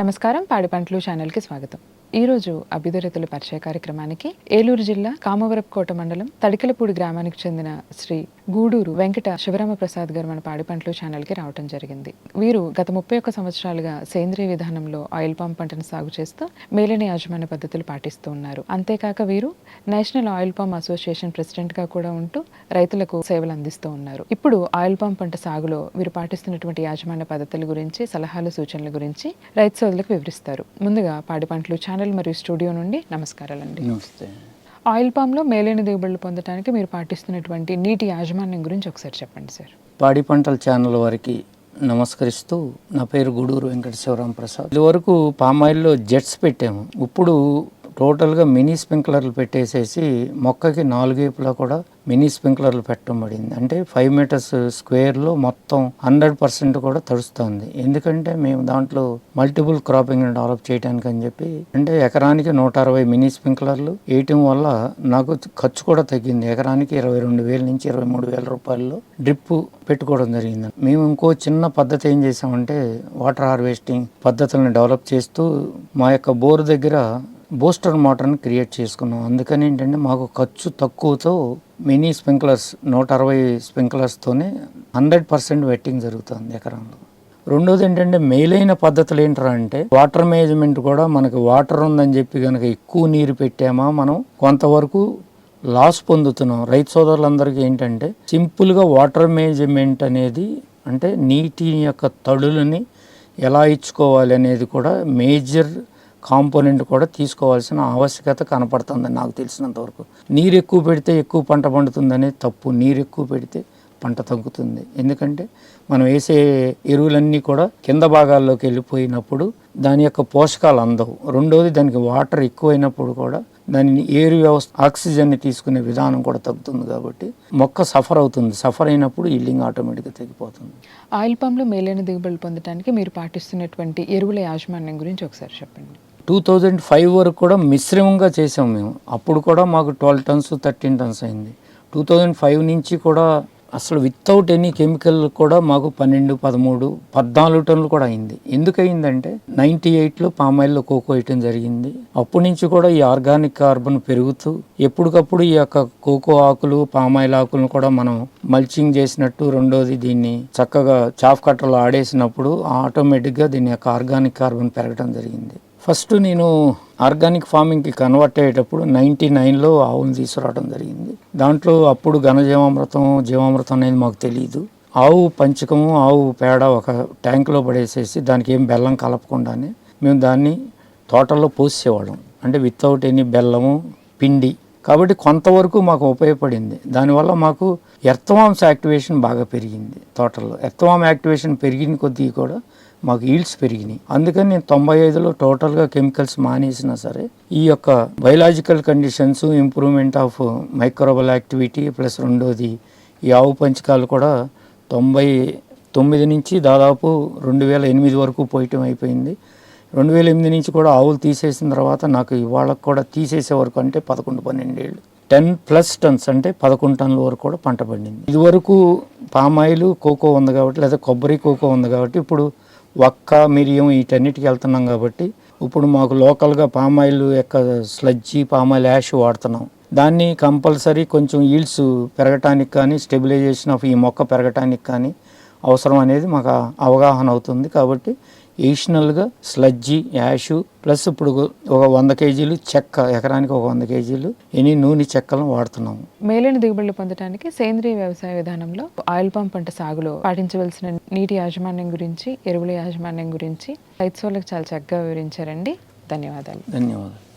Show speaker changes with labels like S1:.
S1: నమస్కారం, పాడి పంటలు ఛానల్కి స్వాగతం. ఈరోజు అభ్యుదయ రైతుల పరిచయ కార్యక్రమానికి ఏలూరు జిల్లా కామవరపుకోట మండలం తడికలపూడి గ్రామానికి చెందిన శ్రీ గూడూరు వెంకట శివరామ ప్రసాద్ గారు మన పాడి పంటలు ఛానల్కి రావడం జరిగింది. వీరు గత 31 సంవత్సరాలుగా సేంద్రియ విధానంలో ఆయిల్ పామ్ పంటను సాగు చేస్తూ మేలైన యాజమాన్య పద్ధతులు పాటిస్తూ ఉన్నారు. అంతేకాక వీరు national oil palm association president గా కూడా ఉంటూ రైతులకు సేవలు అందిస్తూ ఉన్నారు. ఇప్పుడు ఆయిల్ పామ్ పంట సాగులో వీరు పాటిస్తున్నటువంటి యాజమాన్య పద్ధతుల గురించి, సలహాలు, సూచనల గురించి రైతు సోదరులకు వివరిస్తారు. ముందుగా పాడి పంటలు ఛానల్ మరియు స్టూడియో నుండి నమస్కారాలండి.
S2: నమస్తే.
S1: ఆయిల్ పామ్లో మేలైన దిగుబడులు పొందడానికి మీరు పాటిస్తున్నటువంటి నీటి యాజమాన్యం గురించి ఒకసారి చెప్పండి సార్.
S2: పాడి పంటల ఛానల్ వారికి నమస్కరిస్తూ, నా పేరు గూడూరు వెంకట శివరామ ప్రసాద్. ఇదివరకు పామాయిల్లో జెట్స్ పెట్టాము. ఇప్పుడు టోటల్గా మినీ స్ప్రింక్లర్లు పెట్టేసేసి మొక్కకి 4 వైపులా కూడా మినీ స్ప్రింక్లర్లు పెట్టడం పడింది. అంటే 5 మీటర్స్ స్క్వేర్లో మొత్తం 100% కూడా తడుస్తుంది. ఎందుకంటే మేము దాంట్లో మల్టిపుల్ క్రాపింగ్ డెవలప్ చేయడానికి అని చెప్పి, అంటే ఎకరానికి 160 మినీ స్ప్రింక్లర్లు వేయటం వల్ల నాకు ఖర్చు కూడా తగ్గింది. ఎకరానికి 22,000 నుంచి 23,000 రూపాయల్లో డ్రిప్ పెట్టుకోవడం జరిగింది. మేము ఇంకో చిన్న పద్ధతి ఏం చేసామంటే, వాటర్ హార్వెస్టింగ్ పద్ధతులను డెవలప్ చేస్తూ మా యొక్క బోర్ దగ్గర బూస్టర్ మోటార్ని క్రియేట్ చేసుకున్నాం. అందుకని ఏంటంటే మాకు ఖర్చు తక్కువతో మినీ స్ప్రింక్లర్స్ 160 స్ప్రింక్లర్స్తోనే 100% వెట్టింగ్ జరుగుతుంది ఎకరంలో. రెండోది ఏంటంటే, మేలైన పద్ధతులు ఏంటరా అంటే, వాటర్ మేనేజ్మెంట్ కూడా మనకు వాటర్ ఉందని చెప్పి కనుక ఎక్కువ నీరు పెట్టామా మనం కొంతవరకు లాస్ పొందుతున్నాం. రైతు సోదరులందరికీ ఏంటంటే, సింపుల్గా వాటర్ మేనేజ్మెంట్ అనేది, అంటే నీటి యొక్క తడులని ఎలా ఇచ్చుకోవాలి అనేది కూడా మేజర్ కాంపోనెంట్ కూడా తీసుకోవాల్సిన ఆవశ్యకత కనపడుతుంది నాకు తెలిసినంతవరకు. నీరు ఎక్కువ పెడితే ఎక్కువ పంట పండుతుందనే తప్పు. నీరు ఎక్కువ పెడితే పంట తగ్గుతుంది. ఎందుకంటే మనం వేసే ఎరువులన్నీ కూడా కింద భాగాల్లోకి వెళ్ళిపోయినప్పుడు దాని యొక్క పోషకాలు అందవు. రెండోది, దానికి వాటర్ ఎక్కువైనప్పుడు కూడా దాని ఏరు వ్యవస్థ ఆక్సిజన్ని తీసుకునే విధానం కూడా తగ్గుతుంది. కాబట్టి మొక్క సఫర్ అవుతుంది. సఫర్ అయినప్పుడు ఈల్డింగ్ ఆటోమేటిక్గా తగ్గిపోతుంది.
S1: ఆయిల్ పామ్లో మేలైన దిగుబడులు పొందడానికి మీరు పాటిస్తున్నటువంటి ఎరువుల యాజమాన్యం గురించి ఒకసారి చెప్పండి.
S2: 2005 వరకు కూడా మిశ్రమంగా చేసాం మేము. అప్పుడు కూడా మాకు 12 టన్స్ 13 టన్స్ అయింది. 2005 నుంచి కూడా అసలు వితౌట్ ఎనీ కెమికల్ కూడా మాకు 12, 13, 14 టన్నులు కూడా అయింది. ఎందుకు అయిందంటే, 98లో పామాయిల్లో కోకో వేయటం జరిగింది. అప్పటి నుంచి కూడా ఈ ఆర్గానిక్ కార్బన్ పెరుగుతూ ఎప్పటికప్పుడు ఈ యొక్క కోకో ఆకులు, పామాయిల్ ఆకులను కూడా మనం మల్చింగ్ చేసినట్టు, రెండోది దీన్ని చక్కగా చాఫ్ కట్టర్లో ఆడేసినప్పుడు ఆటోమేటిక్గా దీని యొక్క ఆర్గానిక్ కార్బన్ పెరగడం జరిగింది. ఫస్ట్ నేను ఆర్గానిక్ ఫార్మింగ్కి కన్వర్ట్ అయ్యేటప్పుడు 99లో ఆవును తీసుకురావడం జరిగింది. దాంట్లో అప్పుడు ఘనజీవామృతం, జీవామృతం అనేది మాకు తెలియదు. ఆవు పంచకము, ఆవు పేడ ఒక ట్యాంకులో పడేసేసి దానికి ఏం బెల్లం కలపకుండానే మేము దాన్ని తోటల్లో పోసేవాళ్ళం. అంటే వితౌట్ ఎనీ బెల్లము, పిండి. కాబట్టి కొంతవరకు మాకు ఉపయోగపడింది. దానివల్ల మాకు ఎర్త్వామ్స్ యాక్టివేషన్ బాగా పెరిగింది తోటల్లో. ఎర్త్వామ్ యాక్టివేషన్ పెరిగిన కొద్దీ కూడా మాకు ఈల్డ్స్ పెరిగినాయి. అందుకని నేను 95లో టోటల్గా కెమికల్స్ మానేసినా సరే, ఈ యొక్క biological conditions, improvement of microbial activity plus రెండోది ఈ ఆవు పంచకాలు కూడా 99 నుంచి దాదాపు 2008 వరకు పోయటం అయిపోయింది. 2008 నుంచి కూడా ఆవులు తీసేసిన తర్వాత నాకు ఇవాళకు కూడా తీసేసే వరకు, అంటే 11-12 ఏళ్ళు 10+ టన్స్, అంటే 11 టన్నుల వరకు కూడా పంట పండింది. ఇదివరకు పామాయిల్ కోకో ఉంది కాబట్టి, లేదా కొబ్బరి కోకో ఉంది కాబట్టి, ఇప్పుడు వక్క, మిరియం వీటన్నిటికి వెళ్తున్నాం కాబట్టి ఇప్పుడు మాకు లోకల్గా పామాయిల్ యొక్క స్లజ్జీ, పామాయిల్ యాష్ వాడుతున్నాం. దాన్ని కంపల్సరీ కొంచెం ఈల్డ్స్ పెరగటానికి కానీ, స్టెబిలైజేషన్ ఆఫ్ ఈ మొక్క పెరగటానికి కానీ అవసరం అనేది మాకు అవగాహన అవుతుంది. కాబట్టి ఎడిషనల్గా స్లజ్జీ, యాషు ప్లస్ ఇప్పుడు ఒక 100 కేజీలు చెక్క, ఎకరానికి ఒక 100 కేజీలు ఎనీ నూనె చెక్కలను వాడుతున్నాము.
S1: మేలైన దిగుబడులు పొందడానికి సేంద్రియ వ్యవసాయ విధానంలో ఆయిల్ పామ్ పంట సాగులో పాటించవలసిన నీటి యాజమాన్యం గురించి, ఎరువుల యాజమాన్యం గురించి రైతు సోదరులకు చాలా చక్కగా వివరించారండి. ధన్యవాదాలు.
S2: ధన్యవాదాలు.